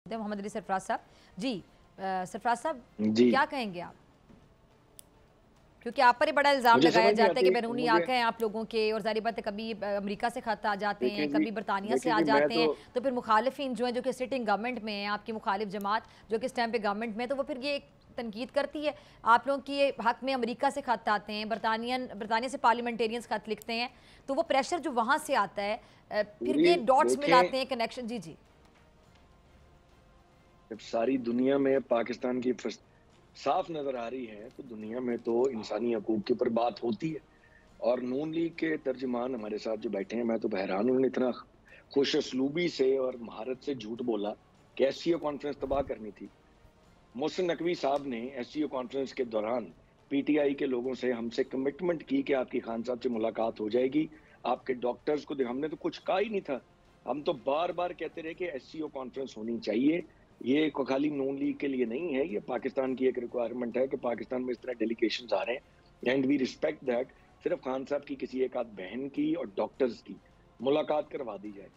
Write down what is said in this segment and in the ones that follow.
मोहम्मद अली सरफराज साहब जी। सरफराज साहब क्या कहेंगे आप, क्योंकि आप पर ही बड़ा इल्ज़ाम लगाया जाता है कि बैरूनी आंखें हैं आप लोगों के, और जारी बात है कभी अमेरिका से खत आ जाते हैं, कभी बरतानिया से आ जाते हैं, तो फिर मुखालिफिन जो है जो कि सिटिंग गवर्नमेंट में है, आपकी मुखालिफ जमात जो कि इस टाइम पे गवर्नमेंट में, तो वो फिर ये तनकीद करती है आप लोगों की हक में। अमेरिका से खत आते हैं, बरतानिया से पार्लियामेंटेरियंस खत लिखते हैं, तो वो प्रेशर जो वहाँ से आता है, फिर ये डॉट्स मिलाते हैं, कनेक्शन। जी जी, जब सारी दुनिया में पाकिस्तान की साफ नजर आ रही है तो दुनिया में तो इंसानी हकूक के ऊपर बात होती है। और नून लीग के तर्जुमान हमारे साथ जो बैठे हैं, मैं तो हैरान, उन्होंने इतना खुश असलूबी से और महारत से झूठ बोला कि एससीओ कॉन्फ्रेंस तबाह करनी थी। मोहसिन नकवी साहब ने एससीओ कॉन्फ्रेंस के दौरान पीटीआई के लोगों से हमसे कमिटमेंट की कि आपकी खान साहब से मुलाकात हो जाएगी, आपके डॉक्टर्स को हमने तो कुछ कहा ही नहीं था। हम तो बार बार कहते रहे कि एससीओ कॉन्फ्रेंस होनी चाहिए। ये खाली नून लीग के लिए नहीं है, ये पाकिस्तान की एक रिक्वायरमेंट है कि पाकिस्तान में इस तरह डेलीगेशंस आ रहे हैं एंड वी रिस्पेक्ट दैट। सिर्फ खान साहब की किसी एक आध बहन की और डॉक्टर्स की मुलाकात करवा दी जाए,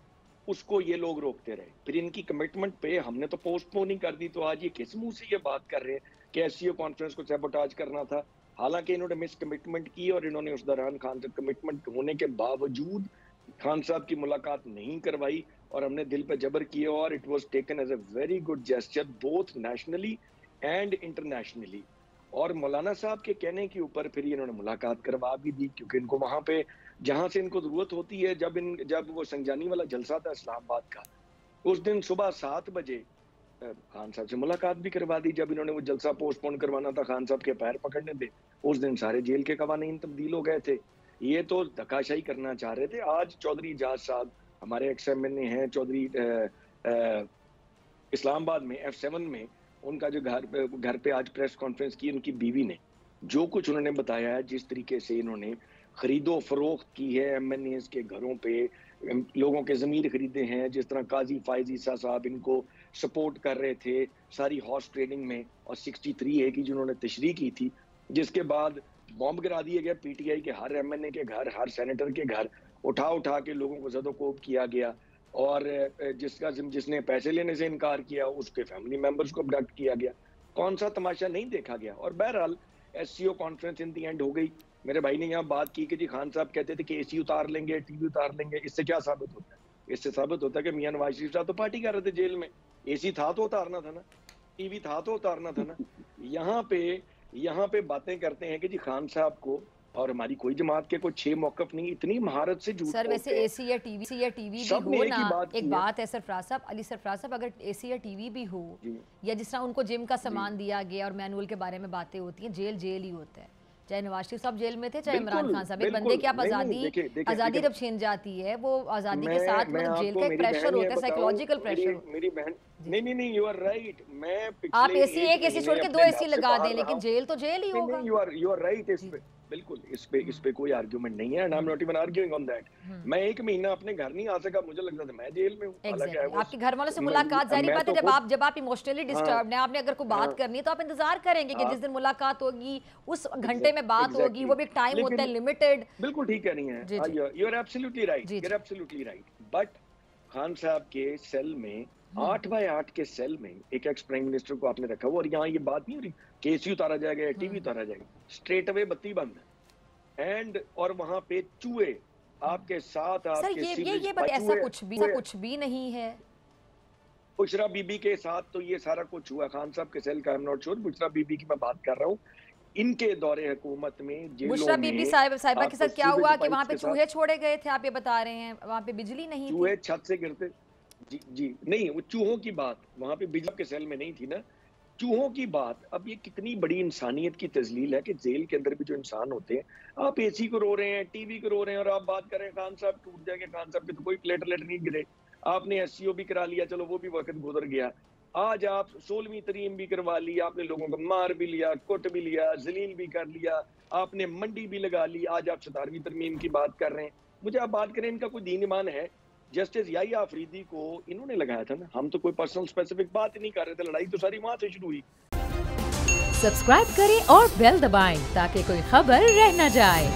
उसको ये लोग रोकते रहे। फिर इनकी कमिटमेंट पे हमने तो पोस्टपोन ही कर दी, तो आज ये किस मुंह से ये बात कर रहे हैं कि एससीओ कॉन्फ्रेंस को सैबोटाज करना था। हालांकि इन्होंने मिस कमिटमेंट की और इन्होंने उस दौरान खान से कमिटमेंट होने के बावजूद खान साहब की मुलाकात नहीं करवाई और हमने दिल पे जबर किए, और it was taken as a very good gesture both nationally and internationally. और मौलाना साहब के कहने के ऊपर फिर इन्होंने मुलाकात करवा भी दी, क्योंकि इनको वहां पे जहां से इनको जरूरत होती है, जब वो संजानी वाला जलसा था इस्लामाबाद का, उस दिन सुबह 7 बजे खान साहब से मुलाकात भी करवा दी। जब इन्होंने वो जलसा पोस्टपोन करवाना था, खान साहब के पैर पकड़ने थे, उस दिन सारे जेल के कवानीन तब्दील हो गए थे। ये तो धक्काशाही करना चाह रहे थे। आज चौधरी एजाज साहब हमारे एक्स-एमएनए हैं, चौधरी इस्लामाबाद में F7 में, उनका जो घर पे आज प्रेस कॉन्फ्रेंस की, उनकी बीवी ने जो कुछ उन्होंने बताया है, जिस तरीके से इन्होंने खरीदो फरोख्त की है एमएनएस के घरों पे, लोगों के ज़मीर खरीदे हैं, जिस तरह काजी फायज ईसा साहब इनको सपोर्ट कर रहे थे सारी हॉर्स ट्रेडिंग में, और 63A की जिन्होंने तशरीह की थी, जिसके बाद बॉम्ब गिरा दिए गए पीटीआई के हर एमएनए के घर, हर सेनेटर के घर, उठा के लोगों को ज़दोकोब किया गया, और जिसने पैसे लेने से इनकार किया उसके फैमिली मेंबर्स को अबडक्ट किया गया। कौन सा तमाशा नहीं देखा गया। और बहरहाल SCO conference in the and हो गई। मेरे भाई ने यहाँ बात की कि जी खान साहब कहते थे कि एसी उतार लेंगे, टीवी उतार लेंगे। इससे क्या साबित होता है? इससे साबित होता है कि मियां नवाज शरीफ साहब तो पार्टी कर रहे थे जेल में। एसी था तो उतारना था ना, टीवी था तो उतारना था ना। यहाँ पे बातें करते हैं कि जी खान साहब को, और हमारी कोई जमात के कोई 6 मौकफ नहीं, इतनी महारत से झूठ। सर वैसे एसी या टीवी भी हो ना, एक बात है सरफराज साहब, अली सरफराज साहब, अगर एसी या टीवी भी हो, या जिस तरह उनको जिम का सामान दिया गया और मैनुअल के बारे में बातें होती हैं, जेल ही होता है। चाहे नवाज शरीफ साहब जेल में थे, चाहे इमरान खान साहब, एक बंदे की आप आजादी जब छीन जाती है, वो आजादी के साथ मतलब जेल का एक प्रेशर होता है, साइकोलॉजिकल प्रेशर। मेरी बहन, नहीं, यू आर राइट। आप एक एसी छोड़ के 2 एसी लगा दें, लेकिन जेल तो जेल ही होगा। You are right. बिल्कुल, इस पे कोई आर्गुमेंट नहीं है, and I am not even arguing on that. मैं 1 महीना अपने घर नहीं आ सका, मुझे लगता था मैं जेल में हूं। आपके घर वालों से मुलाकात, जारी बात है, जब आप इमोशनली डिस्टर्ब्ड हैं, आपने अगर कोई बात करनी है तो आप इंतजार करेंगे कि जिस दिन मुलाकात होगी उस घंटे में बात होगी, वो भी एक टाइम होता है लिमिटेड। बिल्कुल ठीक है, नहीं है, you are absolutely right, you are absolutely right. But Khan साहब के सेल में 8 बाय 8 के सेल में एक एक्स प्राइम मिनिस्टर को आपने रखा हुआ, और यहाँ ये बात नहीं हो रही कि एसी उतारा जाएगा, टीवी उतारा जाएगा, स्ट्रेट अवे बत्ती बंद है। एंड और वहां पे चूहे आपके साथ, आपके ऐसा कुछ भी नहीं है। बुशरा बीबी के साथ तो ये सारा कुछ हुआ। खान साहब के सेल का I am not sure, Bushra बीबी की मैं बात कर रहा हूँ। इनके दौरे हुकूमत में बुशरा बीबी साहिबा के साथ क्या हुआ कि वहां पे चूहे छोड़े गए थे, आप ये बता रहे हैं? वहां पे बिजली नहीं थी, चूहे छत से गिरते। जी नहीं, वो चूहों की बात वहां पे बिजली के सेल में नहीं थी ना, चूहों की बात। अब ये कितनी बड़ी इंसानियत की तजलील है कि जेल के अंदर भी जो इंसान होते हैं, आप एसी को रो रहे हैं, टीवी को रो रहे हैं, और आप बात कर रहे हैं खान साहब टूट जाएंगे, खान साहब पे तो कोई प्लेटलेट नहीं गिरे। आपने एससीओ भी करा लिया, चलो वो भी वक्त गुजर गया। आज आप 16वीं तरीम भी करवा ली, आपने लोगों को मार भी लिया, कुट भी लिया, जलील भी कर लिया, आपने मंडी भी लगा ली। आज आप 17वीं तरमीम की बात कर रहे हैं। मुझे आप बात करें, इनका कोई दीन ईमान है? जस्टिस याहिया अफरीदी को इन्होंने लगाया था ना, हम तो कोई पर्सनल स्पेसिफिक बात ही नहीं कर रहे थे, लड़ाई तो सारी वहां से शुरू हुई। सब्सक्राइब करें और बेल दबाएं ताकि कोई खबर रह न जाए।